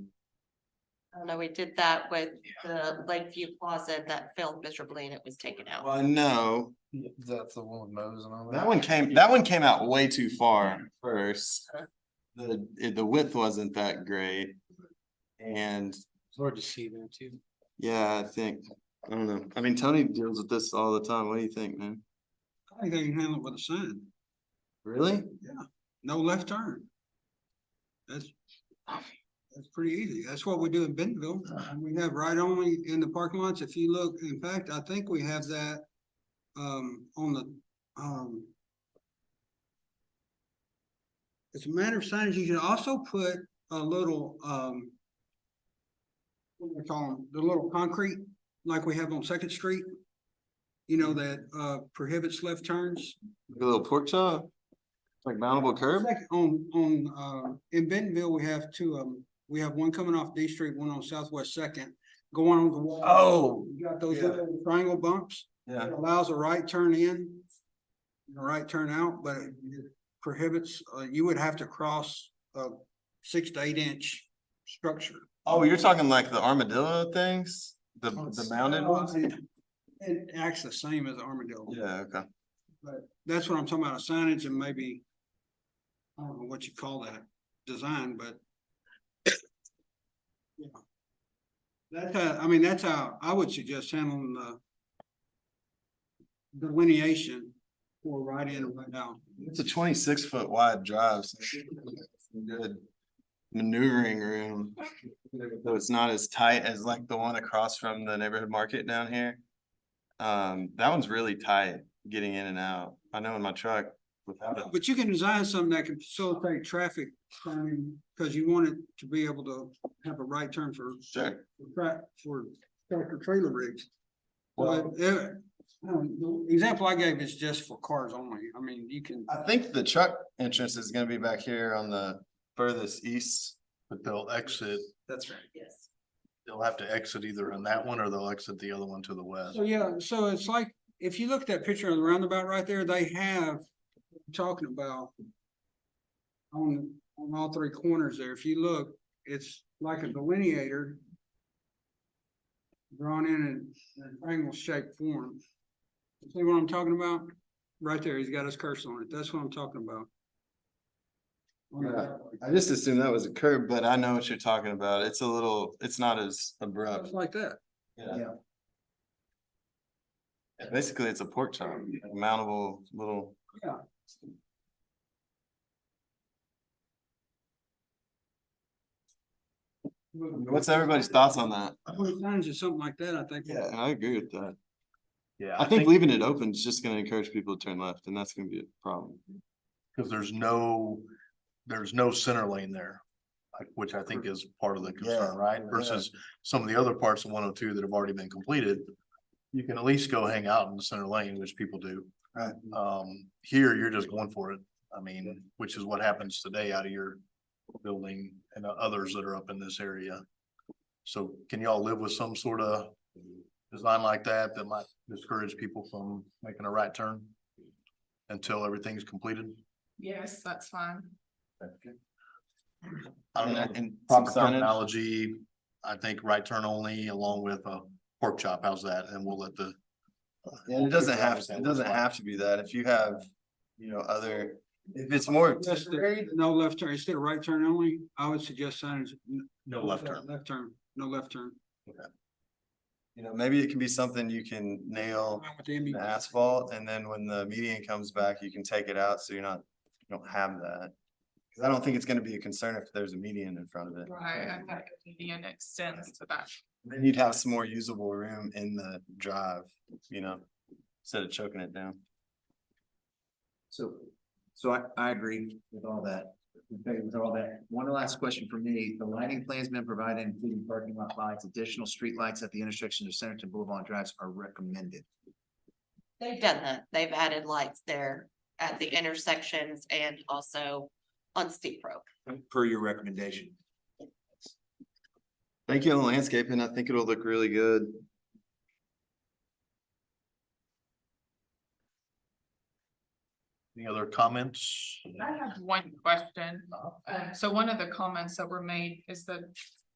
I don't know, we did that with the Lakeview Plaza that failed miserably and it was taken out. Well, no, That's the one with Mo's and all that one came out way too far first. The width wasn't that great. And It's hard to see there too. yeah, I don't know. I mean, Tony deals with this all the time. What do you think, man? I think they can handle it with a sign. Really? No left turn. That's pretty easy. That's what we do in Bentonville. We have right only in the parking lots. If you look, in fact, I think we have that on the it's a matter of signage. You can also put a little what do we call them? The little concrete like we have on Second Street. You know, that prohibits left turns. A little pork chop? Like mountable curb? In Bentonville, we have two of them. We have one coming off D Street, one on Southwest Second, going on the wall. Oh, You got those yeah. little triangle bumps. yeah. It allows a right turn in, and a right turn out, but it prohibits, you would have to cross a 6 to 8 inch structure. Oh, you're talking like the armadillo things? The mounted ones? It acts the same as armadillo. Yeah, okay. But that's what I'm talking about, a signage and maybe, I don't know what you call that design, but. Yeah. That's how I would suggest handling the delineation for right in and right out. It's a 26-foot wide drive. So some good maneuvering room. So it's not as tight as like the one across from the neighborhood market down here. That one's really tight getting in and out. I know in my truck without it. But you can design something that can facilitate traffic turning, because you want it to be able to have a right turn for tractor trailer rigs. Well, But the example I gave is just for cars only. I mean, you can. I think the truck entrance is gonna be back here on the furthest east. But they'll exit, That's right. Yes. they'll have to exit either on that one or they'll exit the other one to the west. So, yeah, so it's like, if you look at that picture of the roundabout right there, they have, talking about on all 3 corners there, if you look, it's like a delineator drawn in an triangle shaped form. See what I'm talking about? Right there, he's got his cursor on it. That's what I'm talking about. Yeah, I just assumed that was a curb, but I know what you're talking about. It's not as abrupt. Just like that. Yeah. Basically, it's a pork chop, like a mountable little. Yeah. What's everybody's thoughts on that? Signs or something like that, I think. Yeah, I agree with that. Yeah, I think leaving it open is just gonna encourage people to turn left, and that's gonna be a problem. because there's no center lane there. Which I think is part of the concern, Yeah, right? yeah. Versus some of the other parts of 102 that have already been completed. You can at least go hang out in the center lane, which people do. Right. Here, you're just going for it. I mean, which is what happens today out of your building and others that are up in this area. So can y'all live with some sort of design like that might discourage people from making a right turn until everything's completed? Yes, that's fine. I don't know, And proper some signage? terminology, I think right turn only along with a pork chop, how's that? And we'll let the. And it doesn't have to be that. If you have, you know, other, if it's more. Just no left turn, instead of right turn only, I would suggest signage. No left turn. Left turn, no left turn. You know, maybe it can be something you can nail With the in MB. asphalt, and then when the median comes back, you can take it out, so you don't have that. Cause I don't think it's gonna be a concern if there's a median in front of it. Right, I think the median extends to that. Then you'd have some more usable room in the drive, you know, instead of choking it down. So I agree with all that. With all that. One last question for me. The lighting plan's been provided, including parking lot lights, additional street lights at the intersection of Centerton Boulevard Drives are recommended. They've done that. They've added lights there at the intersections and also on Steep Road. Per your recommendation. Thank you on the landscaping. I think it'll look really good. Any other comments? I have one question. So one of the comments that were made is that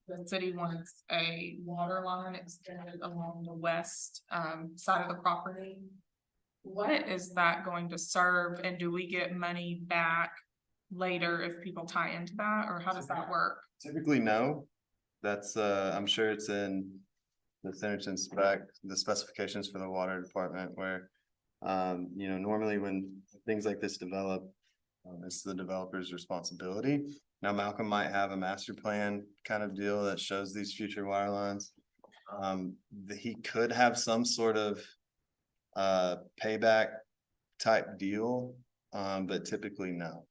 the city wants a water line extended along the west side of the property. What is that going to serve, and do we get money back later if people tie into that, or how does that work? Typically, no. That's, I'm sure it's in the Centerton spec, the specifications for the water department where, you know, normally when things like this develop, it's the developer's responsibility. Now Malcolm might have a master plan kind of deal that shows these future water lines. He could have some sort of payback type deal, but typically no.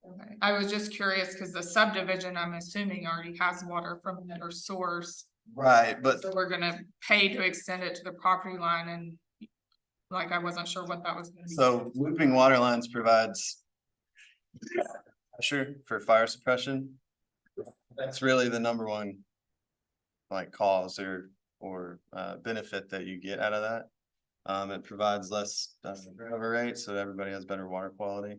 Okay, I was just curious because the subdivision, I'm assuming, already has water from another source. Right, but So we're gonna pay to extend it to the property line, and like, I wasn't sure what that was gonna be. so looping water lines provides pressure for fire suppression. That's really the number one like cause or benefit that you get out of that. It provides less turnover rate, so everybody has better water quality.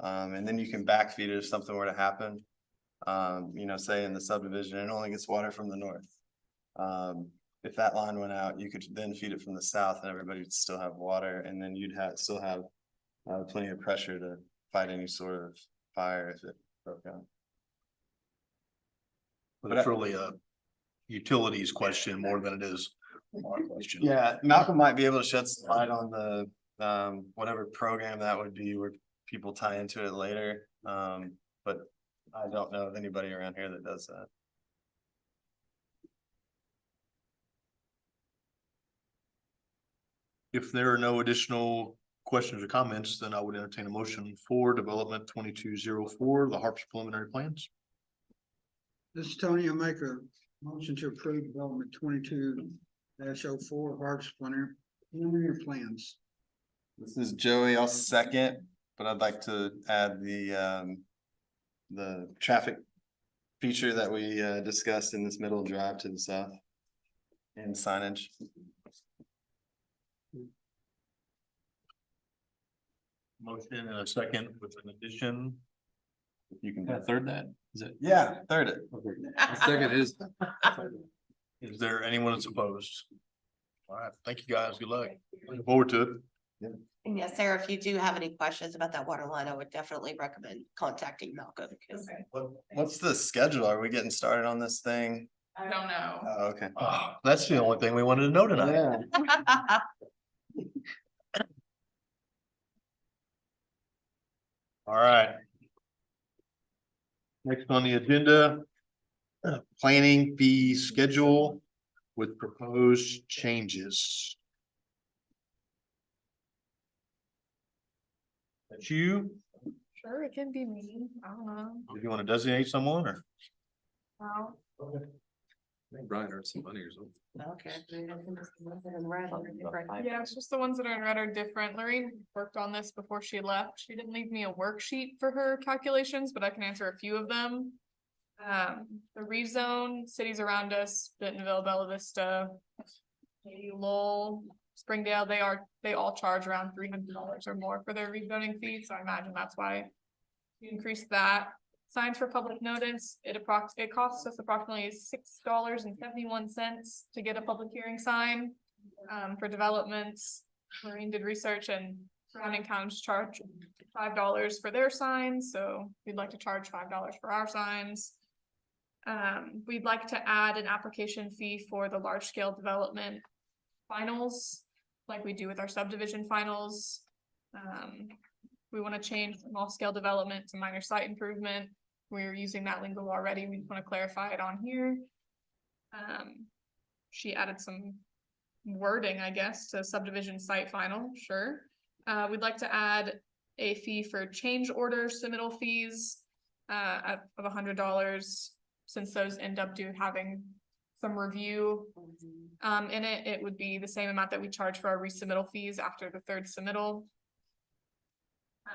And then you can backfeed it if something were to happen. You know, say in the subdivision, it only gets water from the north. If that line went out, you could then feed it from the south and everybody would still have water, and then you'd still have plenty of pressure to fight any sort of fire if it broke out. But it's really a utilities question more than it is our question. Yeah, Malcolm might be able to shed some light on the whatever program that would be where people tie into it later. But I don't know of anybody around here that does that. If there are no additional questions or comments, then I would entertain a motion for development 2204, the Harps preliminary plans. This is Tony. I make a motion to approve development 22-04 Harps preliminary plans. This is Joey. I'll second, but I'd like to add the traffic feature that we discussed in this middle drive to the south and signage. Motion and a second with an addition. You can Third that, is it? Yeah, third it. Second is, Is there anyone that's opposed? All right, thank you guys. Good luck. Looking forward to it. And yes, Sarah, if you do have any questions about that water line, I would definitely recommend contacting Malcolm because What's the schedule? Are we getting started on this thing? I don't know. Oh, okay. Oh, that's the only thing we wanted to know tonight. Yeah. All right. Next on the agenda, planning fee schedule with proposed changes. That's you? Sure, it can be me. I don't know. Do you want to designate someone or? Well, Brian earned some money or something. Okay. yeah, it's just the ones that are in red are different. Lorraine worked on this before she left. She didn't leave me a worksheet for her calculations, but I can answer a few of them. The rezone, cities around us, Bentonville, Bella Vista, maybe Lowell, Springdale, they all charge around $300 or more for their rezoning fees, so I imagine that's why you increased that. Signs for public notice, it costs us approximately $6.71 to get a public hearing sign. For developments, Maureen did research and surrounding towns charge $5 for their signs, so we'd like to charge $5 for our signs. We'd like to add an application fee for the large scale development finals, like we do with our subdivision finals. We want to change small scale development to minor site improvement. We're using that lingo already. We just want to clarify it on here. She added some wording, I guess, to subdivision site final, sure. We'd like to add a fee for change order submittal fees of $100, since those end up having some review in it. It would be the same amount that we charge for our resubmittal fees after the third submittal.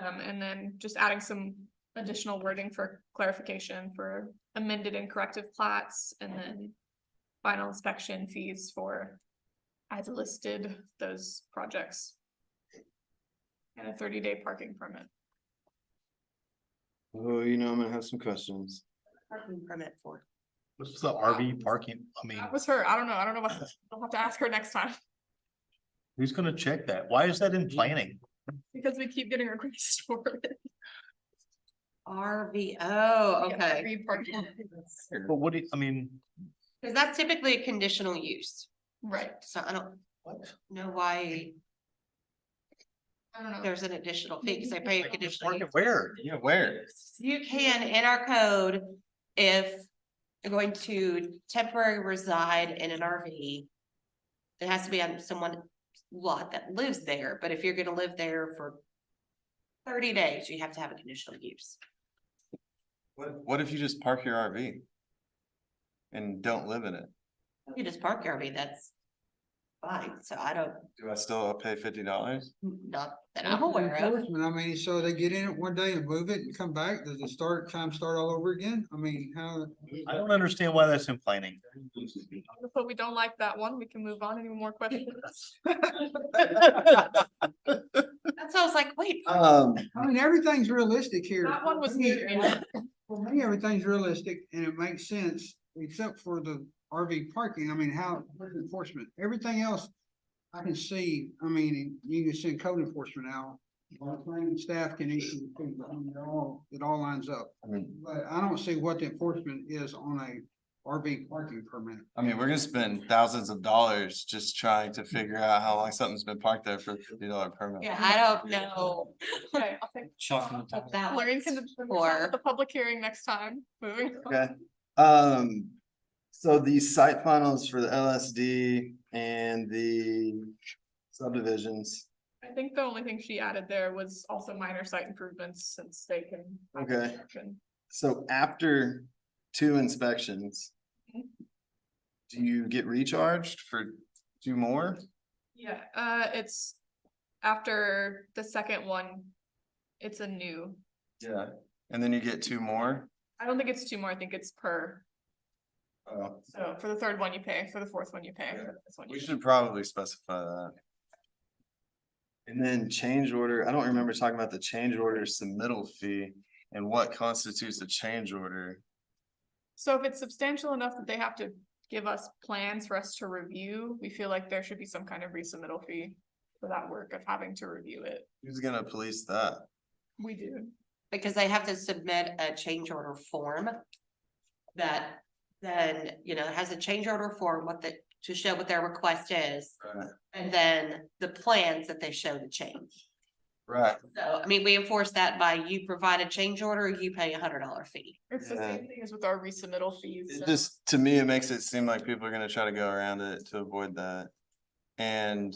And then just adding some additional wording for clarification for amended and corrective plats, and then final inspection fees for as listed those projects. And a 30-day parking permit. Oh, you know, I'm gonna have some questions. Parking permit for. What's the RV parking? I mean, That was her. I don't know. I'll have to ask her next time. who's gonna check that? Why is that in planning? Because we keep getting requests for it. RV, Yeah, okay, every parking. But what do you, I mean, because that's typically a conditional use, Right. so I don't know why I don't know. there's an additional fee, because they pay a conditional use. where? Yeah, where? You can, in our code, if you're going to temporary reside in an RV, it has to be on someone lot that lives there, but if you're gonna live there for 30 days, you have to have a conditional use. What if you just park your RV? And don't live in it? You just park your RV, that's fine, so I don't, Do I still pay $50? not that I'm aware of. Enforcement, I mean, so they get in it one day and move it and come back, does it start all over again? I mean, how? I don't understand why that's in planning. But we don't like that one. We can move on. Any more questions? That's why I was like, wait, I mean, everything's realistic here. That one was For me, me. For me, everything's realistic and it makes sense, except for the RV parking. I mean, where's enforcement? Everything else I can see. I mean, you can send code enforcement out. Our planning staff can issue things. I mean, it all lines up. I mean, But I don't see what the enforcement is on a RV parking permit. we're gonna spend thausands of dollars just trying to figure out how long something's been parked there for a $50 permit. yeah, I don't know. Okay, I'll think. what that Lorraine was can for. the public hearing next time. Moving. on. Okay, so the site finals for the LSD and the subdivisions. I think the only thing she added there was also minor site improvements, since they can. Okay. So after 2 inspections, do you get recharged for 2 more? Yeah, it's after the second one, it's a new. Yeah, and then you get 2 more? I don't think it's 2 more. I think it's per. Oh, So for the third one you pay, for the fourth one you pay. Yeah. For this one we you should probably specify that. And then change order, I don't remember talking about the change order submittal fee and what constitutes a change order. So if it's substantial enough that they have to give us plans for us to review, we feel like there should be some kind of resubmittal fee for that work of having to review it. Who's gonna police that? We do. Because they have to submit a change order form. That then, has a change order form, to show what their request is, Right. and then the plans that they show the change. Right. So, I mean, we enforce that by you provide a change order, you pay $100 fee. It's the Yeah. same thing as with our resubmittal fees. It so- just, to me, it makes it seem like people are gonna try to go around it to avoid that. And,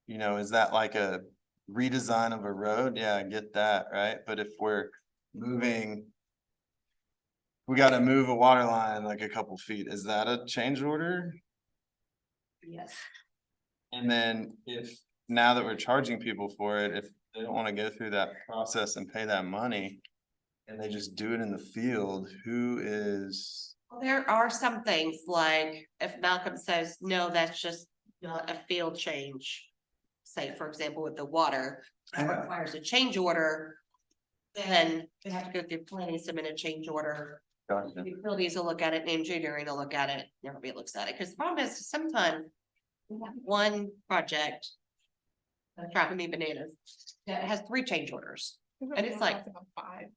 is that like a redesign of a road? Yeah, I get that, right? But if we're moving. We gotta move a water line like a couple feet, is that a change order? Yes. And then now that we're charging people for it, if they don't wanna go through that process and pay that money. And they just do it in the field, who is? Well, there are some things like if Malcolm says, no, that's just not a field change. Say, for example, with the water, that Yeah. requires a change order. then they have to go through planning, submit a change order. Gotcha. Utilities will look at it, and engineering will look at it, everybody looks at it, because the problem is sometimes we have one project that's driving me bananas, that has 3 change orders. And it's like- Five.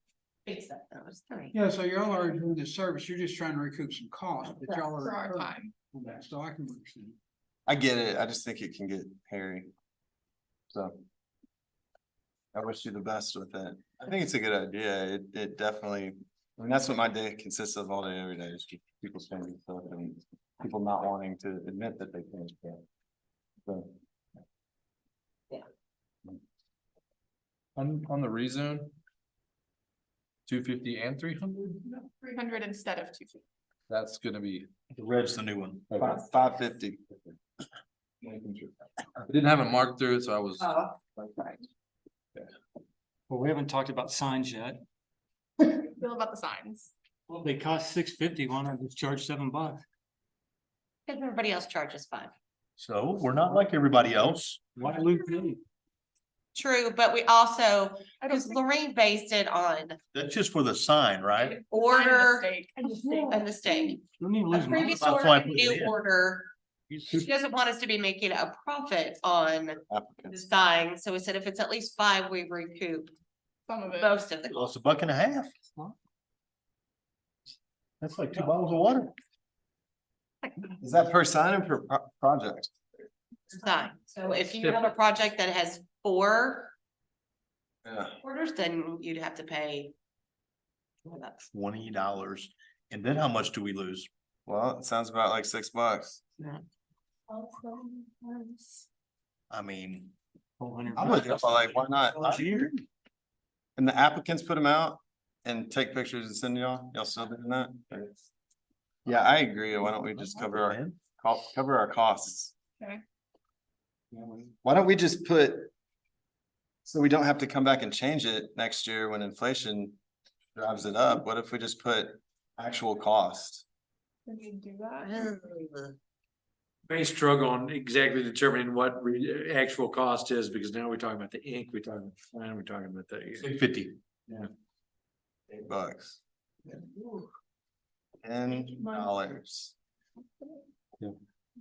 Big stuff, that was 3. Yeah, so y'all are doing this service, you're just trying to recoup some costs, but y'all For our are. time. So I can understand. I get it. I just think it can get hairy. So. I wish you the best with it. I think it's a good idea. It definitely, I mean, that's what my day consists of all day, every day, is just people spending stuff and people not wanting to admit that they can't. So. On the rezone. 250 and 300, 300 instead of 250. that's gonna be. The red's the new one. 550. I didn't have it marked through it, so I was. Well, we haven't talked about signs yet. Feel about the signs. Well, they cost $6.50, why not just charge $7? Because everybody else charges 5. So we're not like everybody else. Why lose money? True, but we also, I don't because think. Lorraine based it on That's just for the sign, right? order Mistake. and mistake. Don't even A lose money. previous That's order, why I and put it new in. order, she doesn't want us to be making a profit on the Applicants. sign, so we said if it's at least 5, we recoup Some of it. most of the Well, cost. it's $1.50. That's like 2 bottles of water. Is that per sign or per project? Sign. So if you have a project that has 4 Yeah. orders, then you'd have to pay. $20. $20. And then how much do we lose? Well, it sounds about like $6. I mean, I'm with you, like, why not? And the applicants put them out and take pictures and send y'all still doing that? Yeah, I agree. Why don't we just cover our costs? Okay. Why don't we just put? So we don't have to come back and change it next year when inflation drives it up. What if we just put actual cost? Can you do that? May struggle on exactly determining what actual cost is, because now we're talking about the ink, we're talking, we're talking about the. $6.50. $8. $10.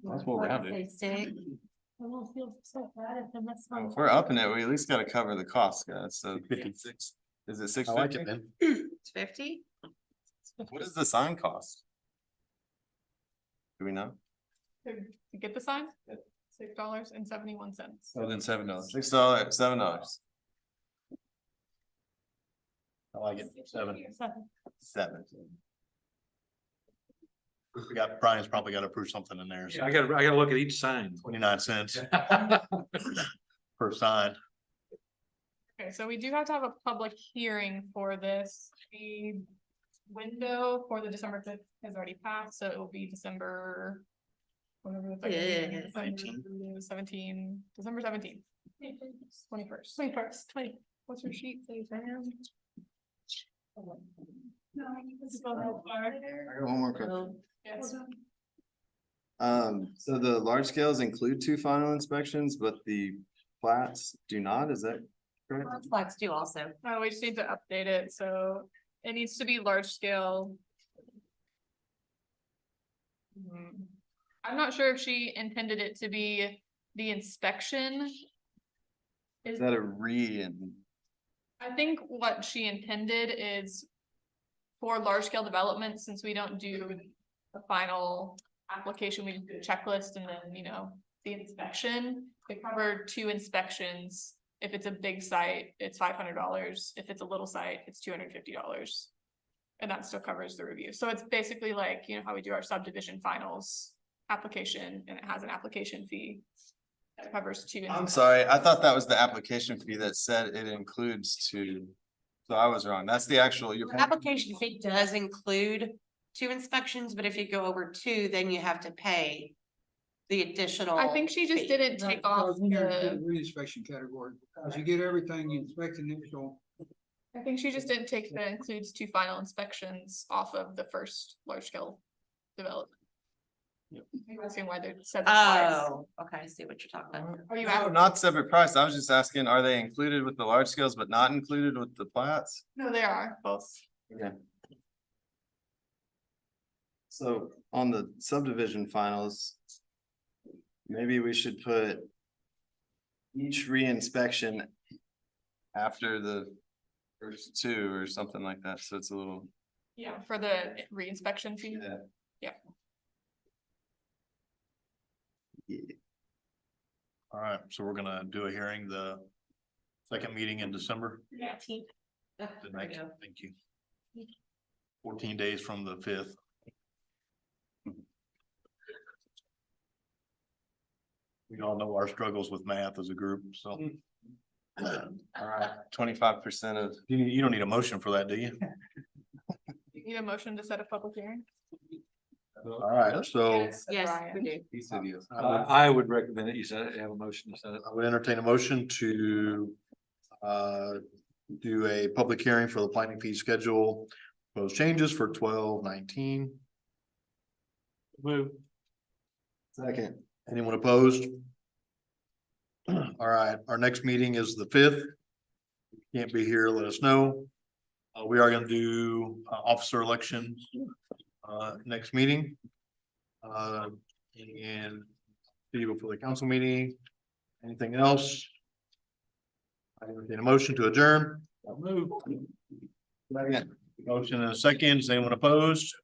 That's what we're at, dude. I won't feel so bad if I miss If one. we're upping it, we at least gotta cover the cost, guys. So 56. is it I like $6.50? it, man. It's 50? What does the sign cost? Do we know? To get the sign? Yeah. $6.71. Oh, then $7. $6, $7. I like it. 7. 7. We got, Brian's probably got to approve something in there. So I gotta look at each sign. 29 cents per sign. Okay, so we do have to have a public hearing for this. The window for the December 5th has already passed, so it will be December. Whatever the second meeting is, 17, December 17th. 21st. 21st. What's your sheet say, Sam? No, This is about how far. I got one more question. Yes. So the large scales include 2 final inspections, but the plats do not, is that correct? Flex do also. Oh, we just need to update it, so it needs to be large scale. I'm not sure if she intended it to be the inspection. Is that a and I think what she intended is for large scale development, since we don't do the final application, we do a checklist and then, the inspection. They cover 2 inspections. If it's a big site, it's $500. If it's a little site, it's $250. And that still covers the review. So it's basically like, how we do our subdivision finals application, and it has an application fee. That covers 2. I'm sorry, I thought that was the application fee that said it includes 2. So I was wrong. That's the actual. The application fee does include 2 inspections, but if you go over 2, then you have to pay the additional. I think she just fee. didn't take off the, Reinspection category, because you get everything, you inspect initial. I think she just didn't take the includes 2 final inspections off of the first large scale development. You're asking why they're separate price. Oh, okay, I see what you're talking about. Are you No, asking? not separate price. I was just asking, are they included with the large scales but not included with the plats? No, they are both. Okay. So on the subdivision finals. Maybe we should put. Each reinspection. After the first two or something like that, so it's a little. Yeah, for the reinspection fee. All right, so we're gonna do a hearing the second meeting in December. Yeah. The next, thank you. 14 days from the 5th. We all know our struggles with math as a group, so. All right, 25% of. You don't need a motion for that, do you? You need a motion to set a public hearing? All right, so Yes, Brian. we do. He said yes. I would recommend that you have a motion to set it. I would entertain a motion to do a public hearing for the planning fee schedule. Those changes for 12/19. Move. Second. Anyone opposed? All right, our next meeting is the 5th. Can't be here, let us know. We are gonna do officer elections next meeting. And see you before the council meeting. Anything else? I entertain a motion to adjourn. Move. Second. Motion and a second. Is anyone opposed?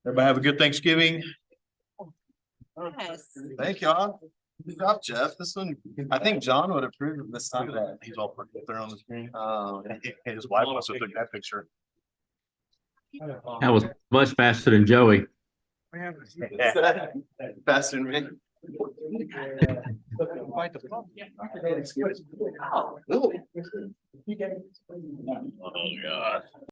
Everybody have a good Thanksgiving. Yes. Thank y'all. Good job, Jeff. This one, I think John would approve of this time. He's all put there on the screen. Oh, His wife also took that picture. That was much faster than Joey. faster than me. Oh. Oh, God.